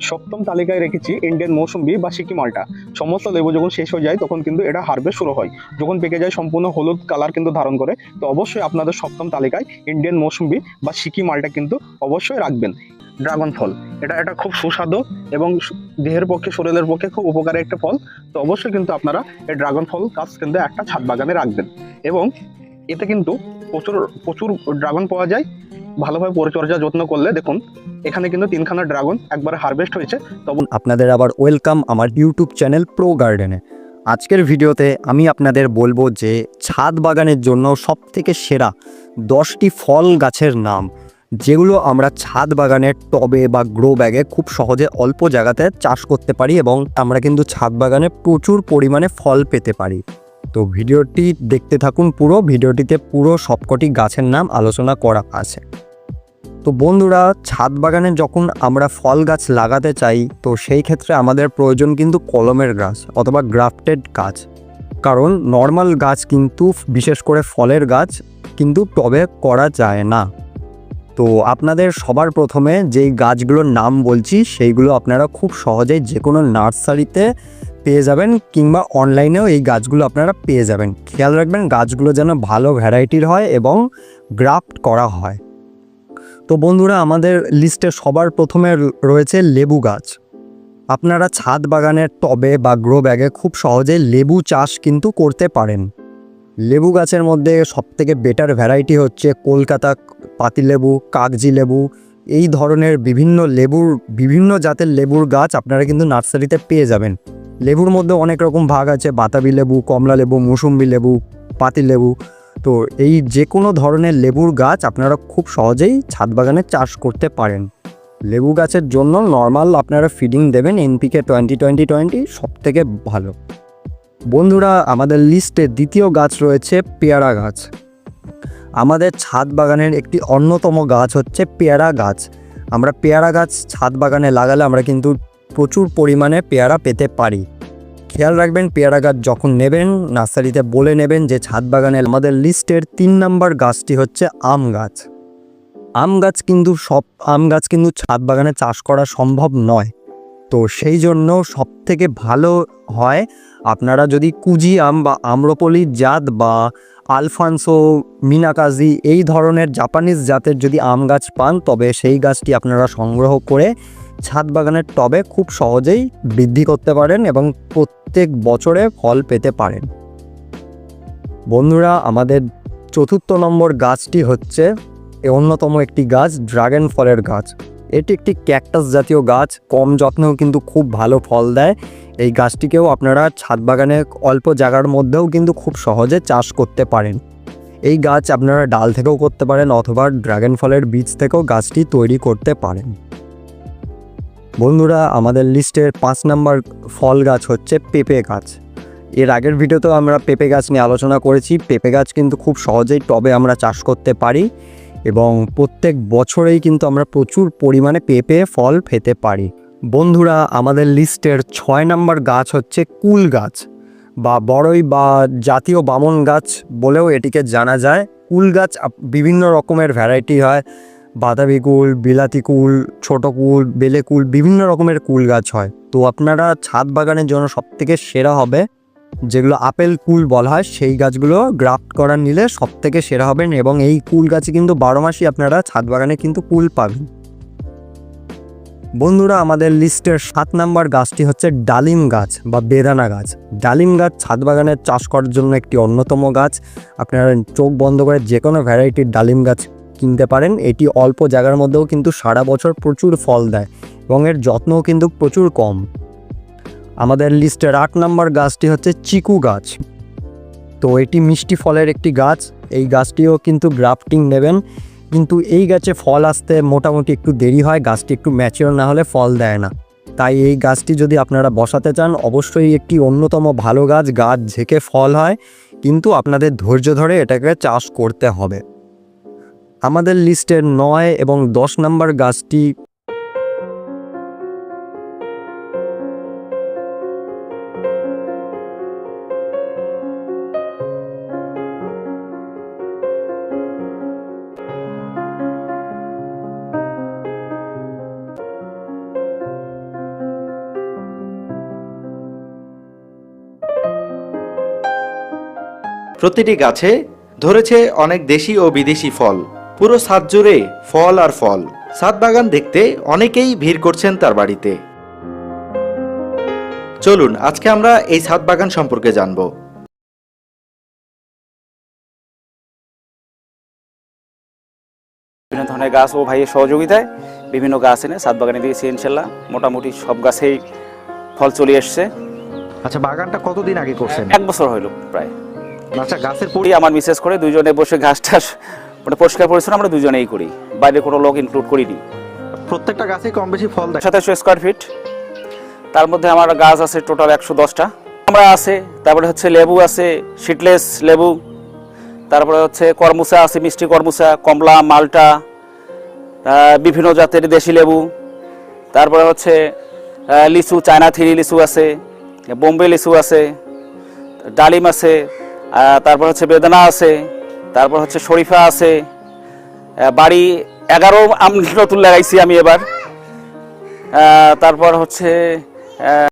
সপ্তম তালিকায় রেখেছি ইন্ডিয়ান মৌসুম্বি বা সিকি মালটা। সমস্ত লেবু যখন শেষ হয়ে যায় তখন কিন্তু এটা হারভেস্ট শুরু হয়। যখন পেকে যায় সম্পূর্ণ হলুদ কালার কিন্তু ধারণ করে, তো অবশ্যই আপনাদের সপ্তম তালিকায় ইন্ডিয়ান মৌসুম্বি বা সিকি মালটা কিন্তু অবশ্যই রাখবেন। ড্রাগন ফল, এটা একটা খুব সুস্বাদু এবং দেহের পক্ষে শরীরের পক্ষে খুব উপকারী একটা ফল। তো অবশ্যই কিন্তু আপনারা এই ড্রাগন ফল গাছ কিন্তু একটা ছাদ বাগানে রাখবেন। এবং এতে কিন্তু প্রচুর প্রচুর ড্রাগন পাওয়া যায়। ভালোভাবে পরিচর্যা যত্ন করলে দেখুন এখানে কিন্তু তিনখানা ড্রাগন একবারে হারভেস্ট হয়েছে। আপনাদের আবার ওয়েলকাম আমার ইউটিউব চ্যানেল প্রো গার্ডেনে। আজকের ভিডিওতে আমি আপনাদের বলবো যে ছাদ বাগানের জন্য সবথেকে সেরা 10টি ফল গাছের নাম, যেগুলো আমরা ছাদ বাগানের টবে বা গ্রো ব্যাগে খুব সহজে অল্প জায়গাতে চাষ করতে পারি এবং আমরা কিন্তু ছাদ বাগানে প্রচুর পরিমাণে ফল পেতে পারি। তো ভিডিওটি দেখতে থাকুন, পুরো ভিডিওটিতে পুরো সবকটি গাছের নাম আলোচনা করা আছে। তো বন্ধুরা, ছাদ বাগানে যখন আমরা ফল গাছ লাগাতে চাই তো সেই ক্ষেত্রে আমাদের প্রয়োজন কিন্তু কলমের গাছ অথবা গ্রাফটেড গাছ, কারণ নর্মাল গাছ কিন্তু বিশেষ করে ফলের গাছ কিন্তু টবে করা যায় না। তো আপনাদের সবার প্রথমে যেই গাছগুলোর নাম বলছি সেইগুলো আপনারা খুব সহজেই যে কোনো নার্সারিতে পেয়ে যাবেন কিংবা অনলাইনেও এই গাছগুলো আপনারা পেয়ে যাবেন। খেয়াল রাখবেন গাছগুলো যেন ভালো ভ্যারাইটির হয় এবং গ্রাফট করা হয়। তো বন্ধুরা, আমাদের লিস্টে সবার প্রথমে রয়েছে লেবু গাছ। আপনারা ছাদ বাগানের টবে বা গ্রো ব্যাগে খুব সহজে লেবু চাষ কিন্তু করতে পারেন। লেবু গাছের মধ্যে সবথেকে বেটার ভ্যারাইটি হচ্ছে কলকাতা পাতিলেবু, কাগজি লেবু। এই ধরনের বিভিন্ন জাতের লেবুর গাছ আপনারা কিন্তু নার্সারিতে পেয়ে যাবেন। লেবুর মধ্যে অনেক রকম ভাগ আছে, বাতাবি লেবু, কমলা লেবু, মৌসুম্বি লেবু, পাতিলেবু। তো এই যে কোনো ধরনের লেবুর গাছ আপনারা খুব সহজেই ছাদ বাগানে চাষ করতে পারেন। লেবু গাছের জন্য নর্মাল আপনারা ফিডিং দেবেন এনপিকে 20-20-20, সবথেকে ভালো। বন্ধুরা, আমাদের লিস্টে দ্বিতীয় গাছ রয়েছে পেয়ারা গাছ। আমাদের ছাদ বাগানের একটি অন্যতম গাছ হচ্ছে পেয়ারা গাছ। আমরা পেয়ারা গাছ ছাদ বাগানে লাগালে আমরা কিন্তু প্রচুর পরিমাণে পেয়ারা পেতে পারি। খেয়াল রাখবেন পেয়ারা গাছ যখন নেবেন নার্সারিতে বলে নেবেন যে ছাদ বাগানে। আমাদের লিস্টের 3 নম্বর গাছটি হচ্ছে আম গাছ। আম গাছ কিন্তু ছাদ বাগানে চাষ করা সম্ভব নয়। তো সেই জন্য সবথেকে ভালো হয় আপনারা যদি কুজি আম বা আম্রপলি জাত বা আলফানসো, মিনাকাজি এই ধরনের জাপানিজ জাতের যদি আম গাছ পান তবে সেই গাছটি আপনারা সংগ্রহ করে ছাদ বাগানের টবে খুব সহজেই বৃদ্ধি করতে পারেন এবং প্রত্যেক বছরে ফল পেতে পারেন। বন্ধুরা, আমাদের 4র্থ নম্বর গাছটি হচ্ছে অন্যতম একটি গাছ, ড্রাগন ফলের গাছ। এটি একটি ক্যাকটাস জাতীয় গাছ, কম যত্নেও কিন্তু খুব ভালো ফল দেয়। এই গাছটিকেও আপনারা ছাদ বাগানে অল্প জায়গার মধ্যেও কিন্তু খুব সহজে চাষ করতে পারেন। এই গাছ আপনারা ডাল থেকেও করতে পারেন অথবা ড্রাগন ফলের বীজ থেকেও গাছটি তৈরি করতে পারেন। বন্ধুরা, আমাদের লিস্টের 5 নম্বর ফল গাছ হচ্ছে পেঁপে গাছ। এর আগের ভিডিওতেও আমরা পেঁপে গাছ নিয়ে আলোচনা করেছি। পেঁপে গাছ কিন্তু খুব সহজেই টবে আমরা চাষ করতে পারি এবং প্রত্যেক বছরেই কিন্তু আমরা প্রচুর পরিমাণে পেঁপে ফল পেতে পারি। বন্ধুরা, আমাদের লিস্টের 6 নম্বর গাছ হচ্ছে কুল গাছ বা বড়ই বা জাতীয় বামন গাছ বলেও এটিকে জানা যায়। কুল গাছ বিভিন্ন রকমের ভ্যারাইটি হয়, বাতাবি কুল, বিলাতি কুল, ছোট কুল, বেলে কুল, বিভিন্ন রকমের কুল গাছ হয়। তো আপনারা ছাদ বাগানের জন্য সবথেকে সেরা হবে যেগুলো আপেল কুল বলা হয়, সেই গাছগুলো গ্রাফট করা নিলে সবথেকে সেরা হবেন এবং এই কুল গাছে কিন্তু 12 মাসই আপনারা ছাদ বাগানে কিন্তু কুল পাবেন। বন্ধুরা, আমাদের লিস্টের 7 নম্বর গাছটি হচ্ছে ডালিম গাছ বা বেদানা গাছ। ডালিম গাছ ছাদ বাগানে চাষ করার জন্য একটি অন্যতম গাছ। আপনারা চোখ বন্ধ করে যে কোনো ভ্যারাইটির ডালিম গাছ কিনতে পারেন। এটি অল্প জায়গার মধ্যেও কিন্তু সারা বছর প্রচুর ফল দেয় এবং এর যত্নও কিন্তু প্রচুর কম। আমাদের লিস্টের 8 নম্বর গাছটি হচ্ছে চিকু গাছ। তো এটি মিষ্টি ফলের একটি গাছ। এই গাছটিও কিন্তু গ্রাফটিং নেবেন, কিন্তু এই গাছে ফল আসতে মোটামুটি একটু দেরি হয়, গাছটি একটু ম্যাচিওর না হলে ফল দেয় না। তাই এই গাছটি যদি আপনারা বসাতে চান অবশ্যই একটি অন্যতম ভালো গাছ ঝেঁকে ফল হয়, কিন্তু আপনাদের ধৈর্য ধরে এটাকে চাষ করতে হবে। আমাদের লিস্টের 9 এবং 10 নম্বর গাছটি প্রতিটি গাছে ধরেছে অনেক দেশি ও বিদেশি ফল। পুরো ছাদ জুড়ে ফল আর ফল। ছাদ বাগান দেখতে অনেকেই ভিড় করছেন তার বাড়িতে। চলুন আজকে আমরা এই ছাদ বাগান সম্পর্কে জানব। বিভিন্ন ধরনের গাছ ও ভাইয়ের সহযোগিতায় বিভিন্ন গাছ এনে ছাদ বাগানে দিয়েছি ইনশাল্লাহ। মোটামুটি সব গাছেই ফল চলে এসছে। আচ্ছা, বাগানটা কতদিন আগে করছেন? 1 বছর হইল প্রায়। আচ্ছা, গাছের করি আমার মিসেস করে, দুইজনে বসে ঘাস টাস মানে পরিষ্কার পরিচ্ছন্ন আমরা দুজনেই করি, বাইরে কোনো লোক ইনক্লুড করিনি। প্রত্যেকটা গাছে কম বেশি ফল দেখা। 2700 স্কোয়ার ফিট, তার মধ্যে আমার গাছ আছে টোটাল 110টা। আমরা আছে, তারপরে হচ্ছে লেবু আছে, সিডলেস লেবু, তারপরে হচ্ছে কর্মুসা আছে, মিষ্টি কর্মুসা, কমলা, মালটা, বিভিন্ন জাতের দেশি লেবু, তারপরে হচ্ছে লিচু, চায়না থ্রি লিচু আছে, বোম্বে লিচু আছে, ডালিম আছে, তারপর হচ্ছে বেদানা আছে, তারপর হচ্ছে শরীফা আছে। বাড়ি 11 আম নতুন লাগাইছি আমি এবার। তারপর হচ্ছে